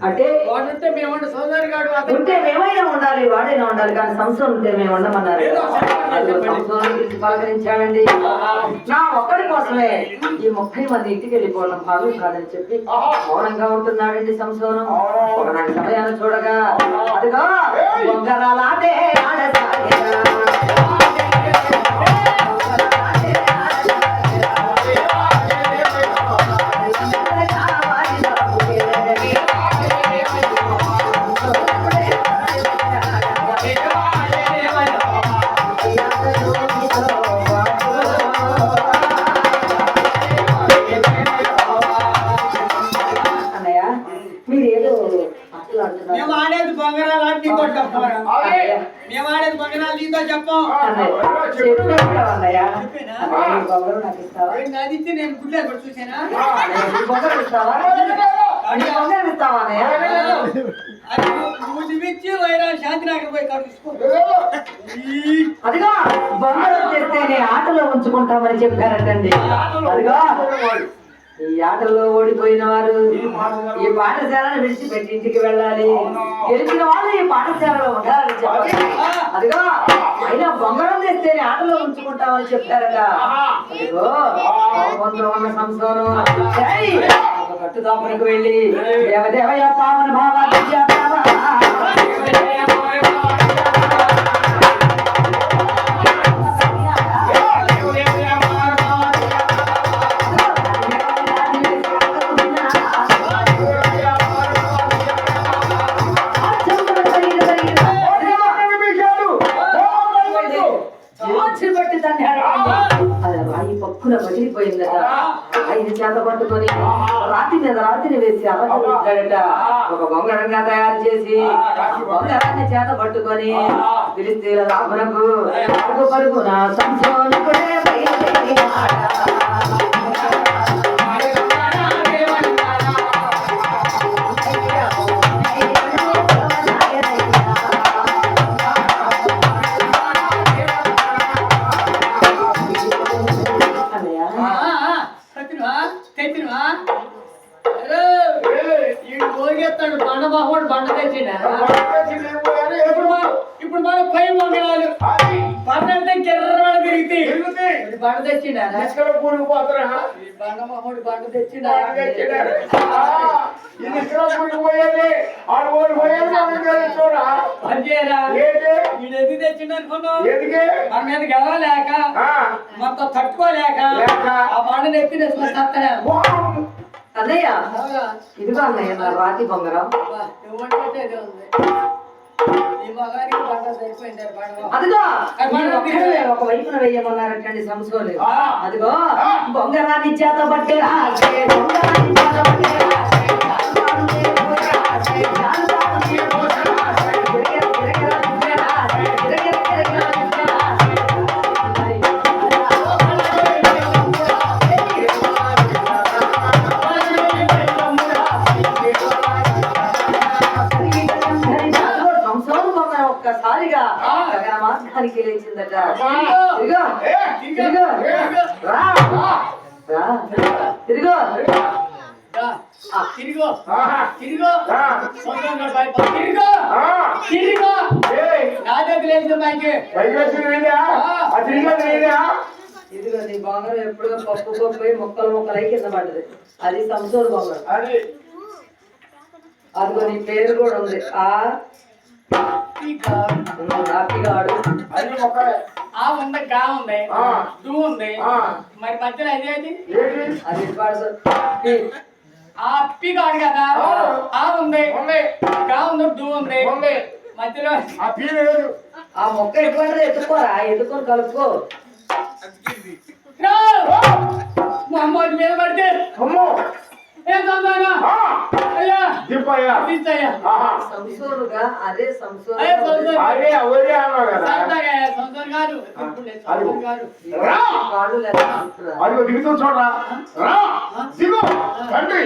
అంటే వాడుంటే మేమంటే సోదరి గారు ఉంటే మేమైనా ఉండాలి, వాడైనా ఉండాలి, కానీ సంవత్సరం ఉంటే మేము ఉండమన్నారు. సంవత్సరం గురించి పలకరించాడండి. నా ఒక్కడి కోసమే ఈ 30 మంది ఇంటికి వెళ్ళిపోవడం భావి కాదని చెప్పి మౌనంగా ఉంటున్నాడండి సంవత్సరం. ఒకనాటి సమయాన్ని చూడగా అదిగో బొంగరాలాటే ఆడసాగేరా. మేము ఆడేది బంగారాలు ఆడి నీతో చెప్పరా? మేము ఆడేది బంగారాలు నీతో చెప్పం. అది ఇచ్చి నేను గుడ్లే కూడా చూసానా? నువ్వు ఇచ్చి వైరా శాంతినగర్ పోయి కడుసుకో. అదిగో బంగారం చేస్తేనే ఆటలో ఉంచుకుంటామని చెప్పారటండి. అదిగో ఈ ఆటల్లో ఓడిపోయిన వారు ఈ పాఠశాలను విడిచిపెట్టి ఇంటికి వెళ్ళాలి, గెలిచిన వాళ్ళు ఈ పాఠశాలలో ఉండాలని చెప్పాలి. అదిగో అయినా బంగారం తెస్తేనే ఆటలో ఉంచుకుంటామని చెప్పారట. అదిగో కొందరు ఉన్న సంస్థను ఒక కట్టుదాపులకు వెళ్ళి దేవదేవయ పావన భావ పగిలిపోయిందట. ఆయన చేత పట్టుకొని రాతి మీద రాతిని వేసి అలగడట. ఒక బొంగరంగా తయారు చేసి బొంగరాన్ని చేత పట్టుకొని ఫిలిస్తీన్ల రామునకు పరుగు పరుగున సంసోనుడే బండ తెచ్చిండ. ఇప్పుడు మన పై మొగరాలు పన్నెండు కెర్రవాళ్ళు తిరిగితే బండ తెచ్చిండ. బండ మొహోడు బండ తెచ్చిండ. ఎందుకు తెచ్చిండ అనుకున్నావు? మన మీద గెలవలేక మొత్తం తట్టుకోలేక ఆ బండను ఎత్తి తెచ్చుకున్నా. అన్నయ్య ఇదిగో అన్నయ్య నా రాతి బొంగరం. అదిగో ఒక వైపున వేయమన్నారటండి సంసోలు. అదిగో బొంగరాన్ని చేత పట్టేరా ఒక్కసారిగా మార్గానికి లేచిందట. తిరుగో తిరుగో తిరుగో తిరుగో తిరుగో తిరుగో తిరుగో నాదకు లేదు మైకి. ఇదిగో నీ బొంగరం ఎప్పుడో పప్పు పప్పు మొక్కలు మొక్కలై కింద పడ్డది. అది సంసోరు బొంగరం. అదిగో నీ పేరు కూడా ఉంది. అప్పిగాడు ఆ ఉంది, గా ఉంది, దూ ఉంది, మరి మధ్యలో అదేది అది ఆ అప్పిగాడు కదా. ఆ ఉంది, గా ఉంది, దూ ఉంది, మధ్యలో ఆ మొక్క ఎటువంటి ఎత్తుకోరా, ఎత్తుకొని కలుపుకో. అమ్మ మీద పడితే సంసోనుగా అదే సంసోను దిగుతూ చూడరా దిగు తండ్రి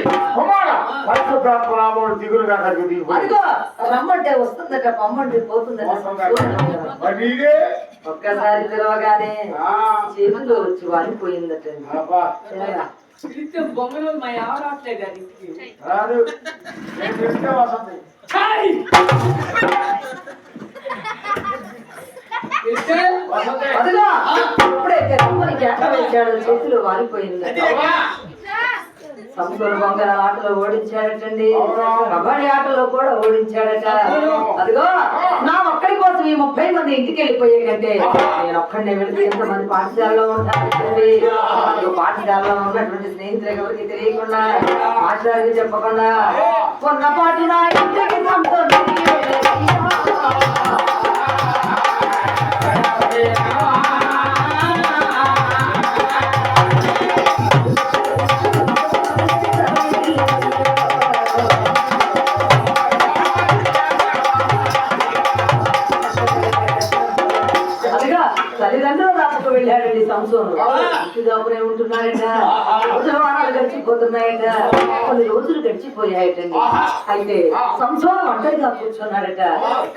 దిగులు అదిగో రమ్మంటే వస్తుందట, పమ్మంటే పోతుందట. ఒక్కసారి పిలవగానే చేతిలో వచ్చి వాడిపోయిందట. పిలిస్తే బొమ్మలు మా ఆడట్లేదు అది రాదు నేను పిలిస్తే వసంతి పిలిస్తే వసంతి అదిగా ఎప్పుడైతే రమ్మని కేక వేశాడో చేతిలో వాలిపోయింది. సంసోను బొంగర ఆటలో ఓడించాడటండి, కబడ్డీ ఆటలో కూడా ఓడించాడట. అదిగో నా ఒక్కడి కోసం ఈ 30 మంది ఇంటికి వెళ్ళిపోయే కంటే నేను ఒక్కడినే వెళితే ఎంతమంది పాఠశాలలో ఉంటారండి. పాఠశాలలో ఉన్నటువంటి స్నేహితులు ఎవరికి తెలియకుండా మాట్లాడి చెప్పకుండా పొన్నపాటు నా ఇంటికి సంతోషం తల్లిదండ్రులు రాకపో వెళ్ళాడండి సంసోను. ఇంటిదాపునే ఉంటున్నాడట. వారాలు గడిచిపోతున్నాయట, కొన్ని రోజులు గడిచిపోయాయటండి. అయితే సంసోను ఒంటరిగా కూర్చున్నాడట.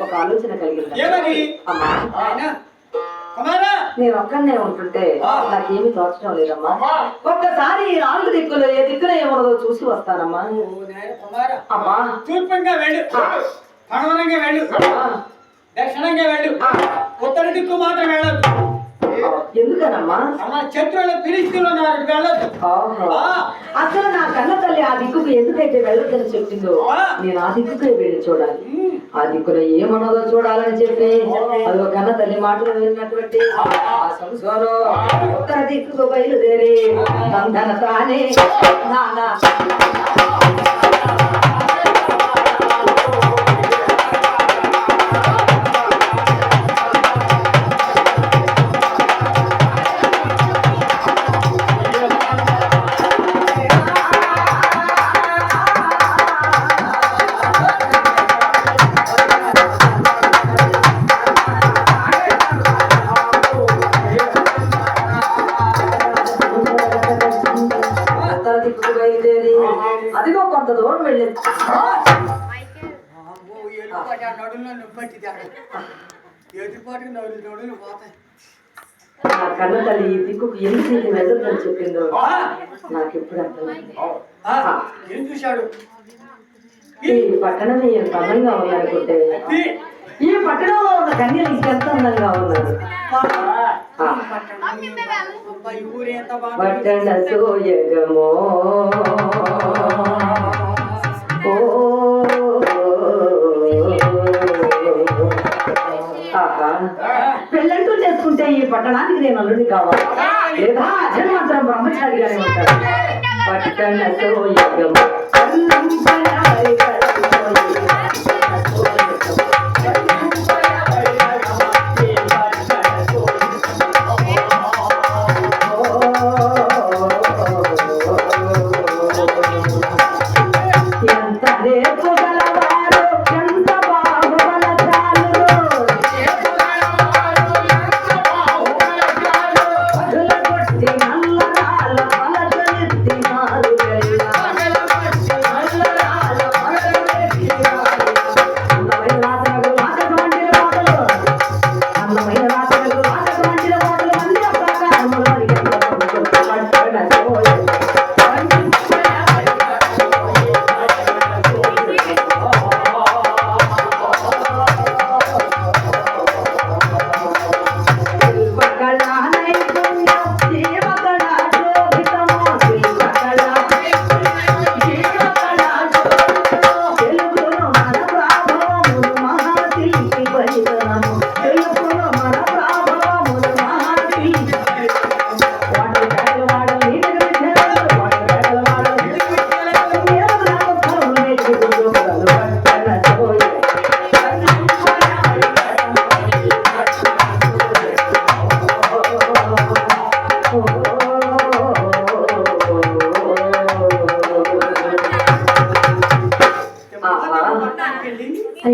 ఒక ఆలోచన కలిగింది. అమ్మా నేను ఒక్కడనే ఉంటుంటే నాకేమి తోచడం లేదమ్మా. ఒక్కసారి 4 దిక్కులు ఏ దిక్కున ఏమన్నదో చూసి వస్తానమ్మా. అమ్మా తూర్పుగా వెళ్ళు, పడవనంగా వెళ్ళు, దక్షిణంగా వెళ్ళు, ఉత్తర దిక్కు మాత్రం వెళ్ళదు. ఎందుకనమ్మా? శత్రువులు ఫిలిస్తీన్లు ఉన్నారు, వెళ్ళదు. అసలు నా కన్న తల్లి ఆ దిక్కుకు ఎందుకైతే వెళ్ళొద్దని చెప్పిందో నేను ఆ దిక్కుకే వెళ్ళి చూడాలి. ఆ దిక్కులో ఏమన్నదో చూడాలని చెప్పి అదో కన్న తల్లి మాటలు విన్నటువంటి ఆ సంసోను ఉత్తర దిక్కుకు బయలుదేరి బంధన తానే నానా అదిగో కొంత దూరం వెళ్ళేది. నా కన్న తల్లి ఈ దిక్కుకు ఎందుకు వెళ్ళొద్దని చెప్పిందో నాకు ఎప్పుడు అర్థమైంది. ఈ పట్టణమే ఎంత అందంగా ఉందనుకుంటే ఈ పట్టణంలో ఉన్న కన్యలు ఇంకెంత అందంగా ఉన్నారు. పట్టణ సోయగమో పెళ్ళంటూ చేసుకుంటే ఈ పట్టణానికి నేను అల్లుడి కావాలి, లేదా జన్మాంతరం బ్రహ్మచారిగానే ఉంటాను. పట్టణ సోయగమో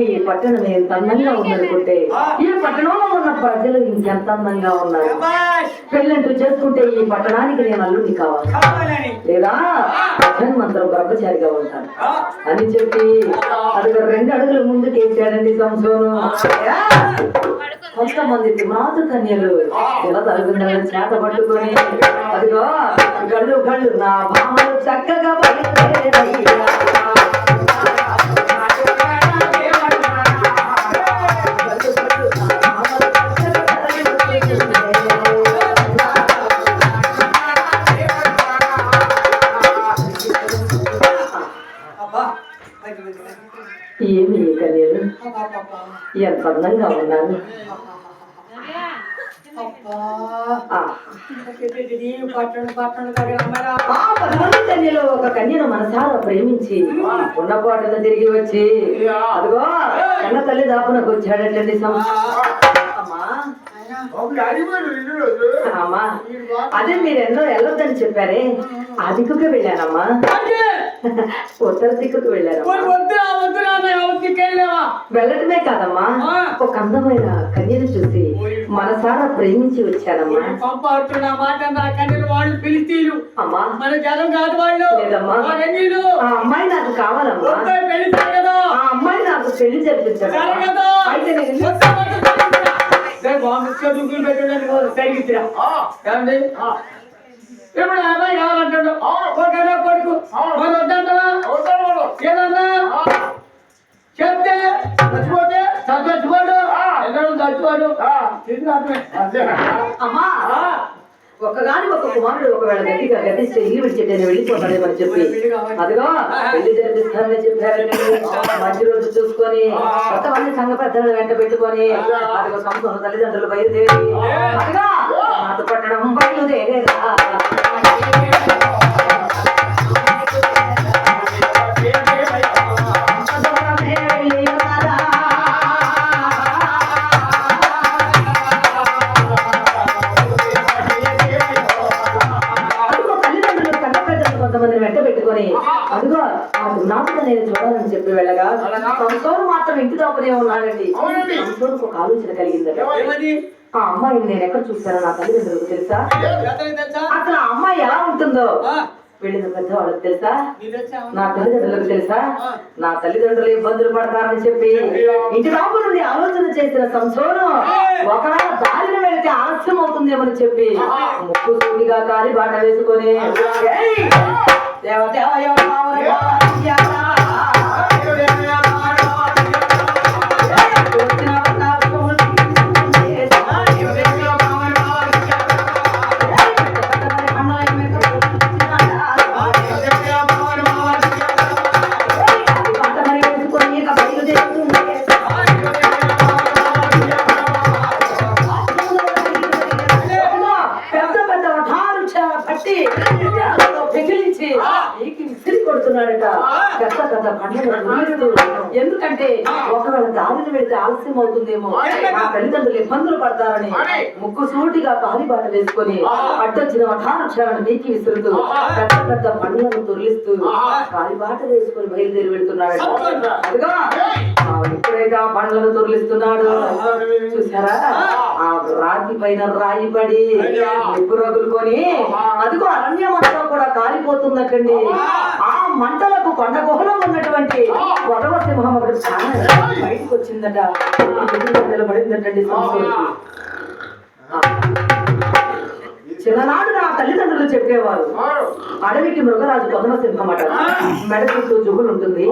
ఈ పట్టణం ఎంత అందంగా ఉందనుకుంటే ఈ పట్టణంలో ఉన్న ప్రజలు ఇంకెంత అందంగా ఉన్నారు. పెళ్ళంటూ చేసుకుంటే ఈ పట్టణానికి నేను అల్లుడి కావాలి, లేదా జన్మంతరం బ్రహ్మచారిగా ఉంటాను అని చెప్పి అది 2 అడుగులు ముందుకేసాడండి సంసోను. కొంతమంది మాతృ కన్యలు ఇలా తరుగుండాలని చేత పట్టుకొని అదిగో గళ్ళు గళ్ళు నా భామలు చక్కగా బయలుదేరయ్యా. ఏమి కన్యలు ఎంత అందంగా ఉన్నారు. కన్యలో ఒక కన్యను మనసారా ప్రేమించి ఉన్న పాటలు తిరిగి వచ్చి అదిగో కన్న తల్లి దాపునకు వచ్చాడటండి. అమ్మా అదే మీరెన్నో వెళ్ళొద్దని చెప్పారే ఆ దిక్కుకి వెళ్ళానమ్మా. ఉత్తర దిక్కుకు వెళ్ళారమ్మా. వెళ్ళటమే కాదమ్మా ఒక అందమైన కన్యను చూసి మనసారా ప్రేమించి వచ్చానమ్మా. అమ్మా లేదమ్మా ఆ అమ్మాయి నాకు కావాలమ్మా. ఆ అమ్మాయి నాకు పెళ్లి జరిపించాలి. అయితే ఇప్పుడు అమ్మాయి కావాలంటాడు కొడుకు ఏదన్నా చెప్తే చచ్చిపోతే చచ్చిపోడు చచ్చిపోడు అమ్మా ఒకగాని ఒక కుమారుడు ఒకవేళ గట్టిగా గతిస్తే ఇల్లు విడిచెట్టని వెళ్ళిపోతాడేమని చెప్పి అదిగో పెళ్లి జరిపిస్తానని చెప్పారని మంచి రోజు చూసుకొని కొంతమంది సంఘ పెద్దలను వెంట పెట్టుకొని అదిగో సంస్థ తల్లిదండ్రులు బయలుదేరి అదిగో నాతో పట్టడం బయలుదేరేరా. వెంట పెట్టుకొని అదిగో నాకు నేను చూడాలని చెప్పి వెళ్ళగా సంతోషం మాత్రం ఇంటి దాపునే ఉన్నాడండి. సంతోషం ఒక ఆలోచన కలిగిందట. ఆ అమ్మాయిని నేను ఎక్కడ చూస్తానో నా తల్లిదండ్రులకు తెలుసా? అసలు ఆ అమ్మాయి ఎలా ఉంటుందో వెళ్ళిన పెద్దవాళ్ళకి తెలుసా? నా తల్లిదండ్రులకు తెలుసా? నా తల్లిదండ్రులు ఇబ్బందులు పడతారని చెప్పి ఇంటి దాపు నుండి ఆలోచన చేసిన సంతోషం ఒకవేళ దారిన వెళితే ఆలస్యం అవుతుందేమని చెప్పి ముక్కు సూటిగా కాలి బాట వేసుకొని ఎందుకంటే ఒకవేళ దారిని వెళితే ఆలస్యం అవుతుందేమో నా తల్లిదండ్రులు ఇబ్బందులు పడతారని ముక్కు సూటిగా కాలిబాట వేసుకొని అడ్డొచ్చిన వఠానుక్షాలను నీకి విసురుతూ పెద్ద పెద్ద పండ్లను తొలిస్తూ కాలిబాట వేసుకొని బయలుదేరి వెళ్తున్నాడు. అదిగా ఎప్పుడైతే ఆ పండ్లను తొలిస్తున్నాడు చూసారా ఆ రాతి పైన రాయి పడి నిప్పు రగులుకొని అదిగో అరణ్యం అంతా కూడా కాలిపోతుందటండి. ఆ మంటలకు కొండ గుహలో ఉన్నటువంటి గొడవ సింహం ఒకటి బయటకు వచ్చిందట. నిలబడిందటండి సంస్కృతి. చిన్ననాడు నా తల్లిదండ్రులు చెప్పేవారు అడవికి మృగరాజు కొదమ సింహం అట. మెడ చుట్టూ జుగులు ఉంటుంది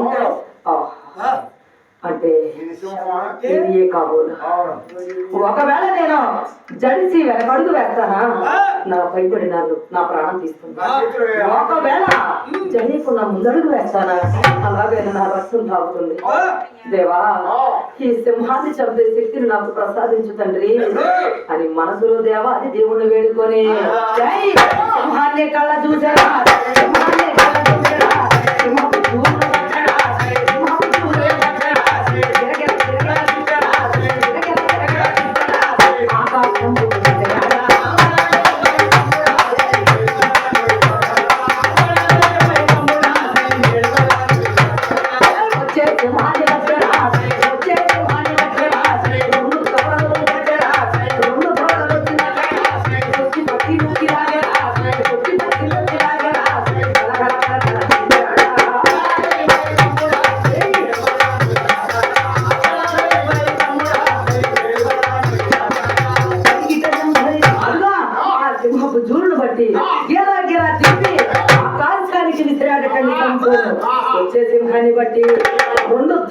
అంటే ఇది కాబోలు. ఒకవేళ నేను జడిసి వెనకడుగు వేస్తానా నా భయపడినాను నా ప్రాణం తీస్తుంది. ఒకవేళ జడియకుండా ముందడుగు వేస్తానా అలాగే నా రక్తం తాగుతుంది. దేవా ఈ సింహాన్ని చంపే శక్తిని నాకు ప్రసాదించు తండ్రి అని మనసులో దేవా అది దేవుణ్ణి వేడుకొని సింహాన్ని కళ్ళ చూసారా సింహాన్ని కళ్ళ చూసారా సింహపు చూడు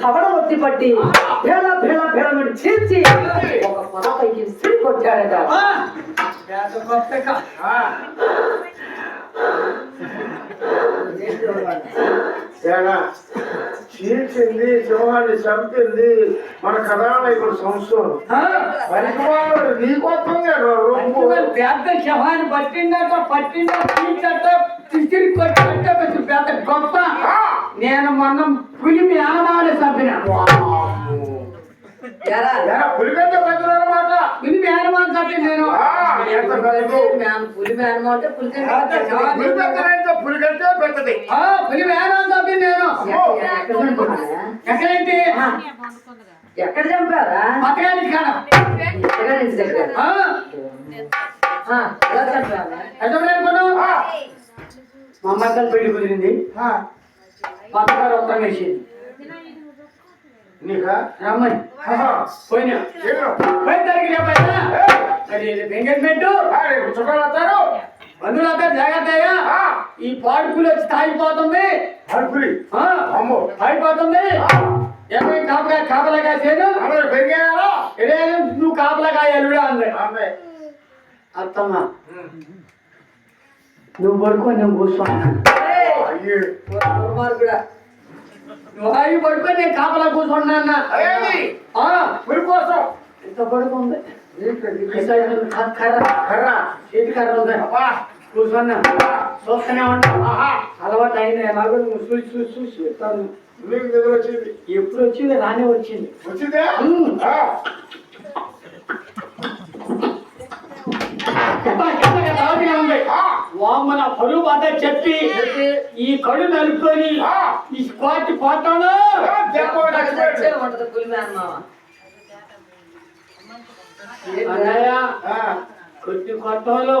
తవడ ఒత్తి పట్టి భేళ భేళ భేళమని చీల్చి ఒక పొదపైకి సిరి కొట్టాడట. చీల్చింది, సింహాన్ని చంపింది మన కథానాయకుడు సంస్థలు నీకొత్తంగా పెద్ద శవాన్ని పట్టిందట తిరిగి కొట్టినట్ట పెద్ద గొప్ప. నేను మొన్న పులి మేనమాని చంపిన. పులిగంట పెద్దలు అనమాట. పులి మేనమాని చంపిన నేను. పులి మేనమా అంటే పులిగంటే పెద్దది. పులి మేనమాని చంపిన నేను. ఎక్కడేంటి ఎక్కడ చంపారా? పక్కడానికి కాడ దగ్గర ఎలా చంపారా? మా అమ్మాయి పెళ్లి కుదిరింది. పక్కగారు ఉత్తరం వేసింది. నీకా రమ్మని పోయినా ఎంగేజ్మెంట్ చుక్కలు బంధువులంతా జాగ్రత్త అయ్యా. ఈ పాడుపులు వచ్చి తాగిపోతుంది. తాగిపోతుంది. ఏమై కాపలాగా చేయను పెరిగారా నువ్వు కాపలాగా ఎలుడా అంది అత్తమ్మ. నువ్వు పడుకొని నేను కూర్చోన్నా. నువ్వు హాయి పడుకొని నేను కాపలా కూర్చున్నా అన్న. పులి కోసం ఇంత పడుకుంది. కర్ర చేతి కర్ర ఉంది. కూర్చున్నా చూస్తూనే ఉంటా. అలవాటు అయింది. ఎలాగో నువ్వు చూసి చూసి చూసి చెప్తాను. వచ్చింది ఎప్పుడు వచ్చింది? రానే వచ్చింది. వచ్చిందే వామన పరువు బాధ చెప్పి ఈ కడు నలుపుకొని ఈ కోటి పోతాను. ఉంటది పులి మేనమావ. కొద్ది కొట్టలు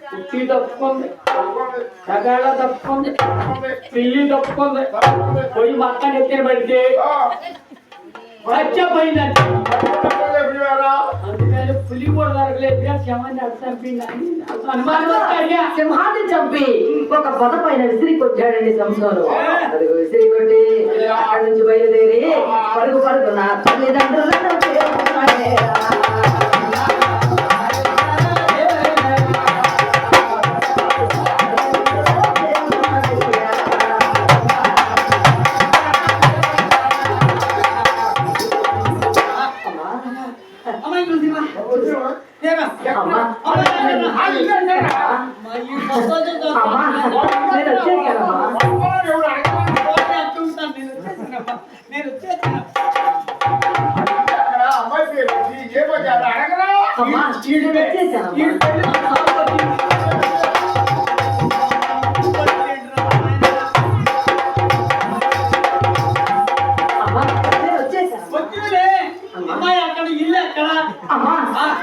కుట్టి తప్పుకుంది, సగాళ్ళ తప్పుకుంది, పిల్లి తప్పుకుంది. పొయ్యి మొత్తం ఎత్తిన పడితే చచ్చిపోయిందంటే అందుకని పులి కూడా దొరకలేదు. శవాన్ని చంపిందని అనుమానం వచ్చాడు. సింహాన్ని చంపి ఒక పొద పైన విసిరి కొట్టాడండి సంసోను. అదిగో విసిరి కొట్టి అక్కడి నుంచి బయలుదేరి పరుగు పరుగు నా తల్లిదండ్రులను చేరుకున్నాడేరా.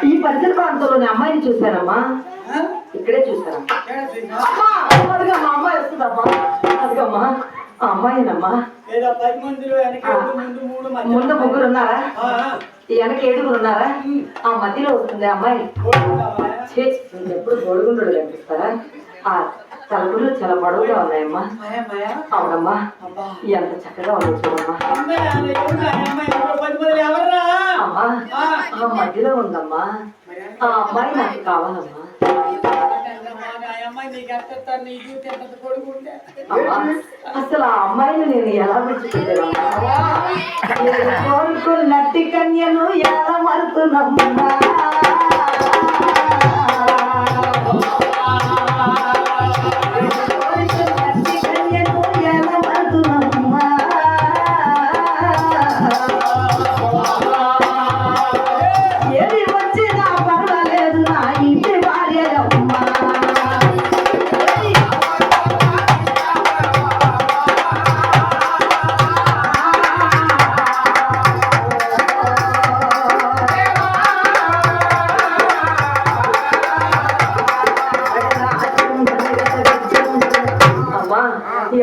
ఈ పరిసర ప్రాంతంలోని అమ్మాయిని చూశానమ్మా. ఇక్కడే చూశానమ్మా. అదిగా మా అమ్మాయి వస్తుందమ్మా. అదిగమ్మా ఆ అమ్మాయినమ్మా. ముందు ముగ్గురు ఉన్నారా? వెనక 7 ఉన్నారా? ఆ మధ్యలో వస్తుంది అమ్మాయి. ఎప్పుడు గోడుగుండు కనిపిస్తారా? ఆ తలుపులు చాలా పొడవుగా ఉన్నాయమ్మా. అవునమ్మా. ఎంత చక్కగా ఉంది చూడమ్మా. అమ్మా ఆ మధ్యలో ఉందమ్మా. ఆ అమ్మాయి నాకు కావాలమ్మా. అమ్మా అసలు ఆ అమ్మాయిని నేను ఎలా విడిచిపెట్టాను? కోరుకున్నట్టి కన్యను ఎలా మరుతున్నమ్మా.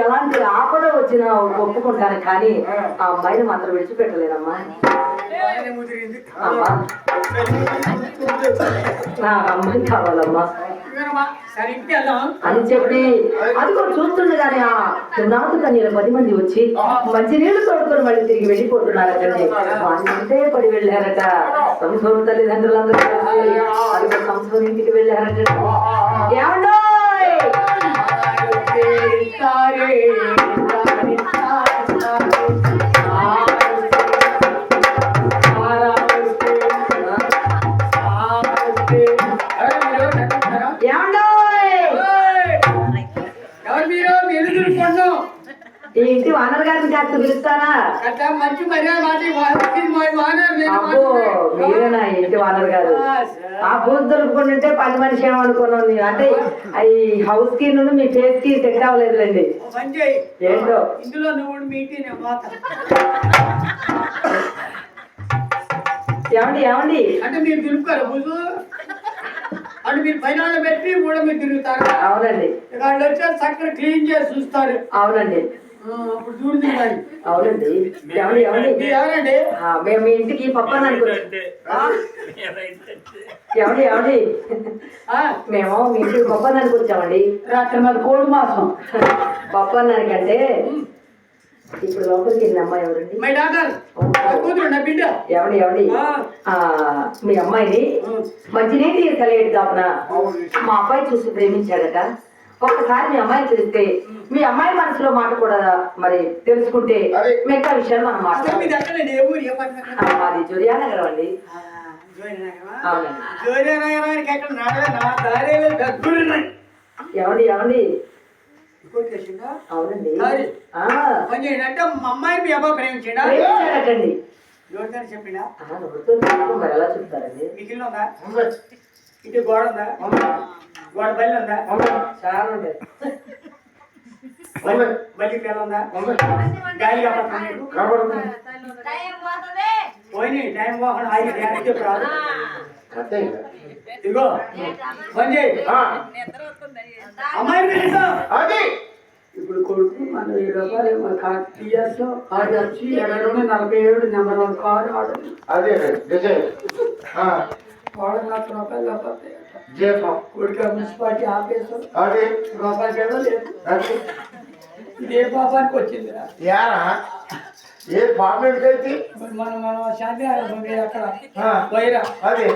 ఎలాంటి ఆపద వచ్చినా ఒప్పుకుంటాను కానీ ఆ అమ్మాయిని మాత్రం విడిచిపెట్టలేనమ్మా. అమ్మా నా అమ్మాయి కావాలమ్మా. చెప్పానమ్మా సరే ఇంటికి వెళ్దాం అని చెప్పి అది కూడా చూస్తుండగానే ఆ పునాదు కన్యలు 10 మంది వచ్చి మంచి నీళ్లు తోడుకొని మళ్ళీ తిరిగి వెళ్ళిపోతున్నారటండి. వాళ్ళంటే పడి వెళ్ళారట. సంసోను తల్లిదండ్రులందరూ కలిసి అది సంసోను ఇంటికి వెళ్ళారట. ఏమండోయ్ ఎవరు మీరు ఎదుర్కొన్నాం ఈ ఇంటి వానర్ గారిని కాస్త పిలుస్తానా? మంచి మర్యాద అబ్బో మీరేనా ఈ ఇంటి వానర్ గారు? ఆ బూత్ దొరుకుకుంటుంటే పని మనిషి ఏమనుకున్నాం నేను. అంటే ఈ హౌస్ కి నుండి మీ ఫేస్ కి సెట్ అవ్వలేదులేండి. ఏంటో ఇందులో నువ్వు మీటి ఏమండి ఏమండి అంటే మీరు తిరుగుతారు బుజు అంటే మీరు పైన పెట్టి కూడా మీరు తిరుగుతారు. అవునండి వాళ్ళు వచ్చారు చక్కగా క్లీన్ చేసి చూస్తారు. అవునండి అప్పుడు చూడు తినాలి. అవునండి ఏమండి ఏమండి ఎవరండి మేము మీ ఇంటికి పప్పన్నానికి ఏమండి ఏమండి మేము మీ ఇంటికి పప్పన్నానికి వచ్చామండి. రాత్రి మరి కోడి మాసం పప్పన్నానికి అంటే ఇప్పుడు లోపలికి వెళ్ళిన అమ్మాయి ఎవరండి? మై డాక్టర్ కూతురు నా బిడ్డ. ఏమండి ఏమండి మీ అమ్మాయిని మంచినీటి కలిగేది కాపున మా అబ్బాయి చూసి ప్రేమించాడట. ఒక్కసారి మీ అమ్మాయిని తెలిస్తే మీ అమ్మాయి మనసులో మాట కూడా మరి తెలుసుకుంటే మిగతా విషయాలు మనం మాట్లాడాలి. అది జోరియానగరం అండి. ఏమండి ఏమండి అవునండి అంటే మా అమ్మాయి మీ అబ్బాయి ప్రేమించాడా? ప్రేమించాడటండి. జోడిదాన్ని చెప్పినా మరి ఎలా చెప్తారండి? మిగిలిన ఉందా? ఇటు గోడ ఉందా? గోడ బల్లి ఉందా? చాలా ఉంటాయి. బల్లి పిల్ల ఉందా? గాలి పోయి టైం పోకుండా ఆగి రాదు. ఇదిగో పని చేయి అమ్మాయి అది ఇప్పుడు కొడుకు మన 1000 రూపాయలు టీఎస్ కారు వచ్చి 47 నెంబర్ 1 కారు ఆర్డర్ అదే డిజైన్ ₹1,00,000 లేకపోతే జీతం కొడుకు మున్సిపాలిటీ ఆఫీసు అది రూపాయలు కూడా లేదు. అది ఇది ఏ పాపానికి వచ్చిందిరా? యారా ఏ పాపకి అయితే మనం శాంతి అక్కడ వైరా అది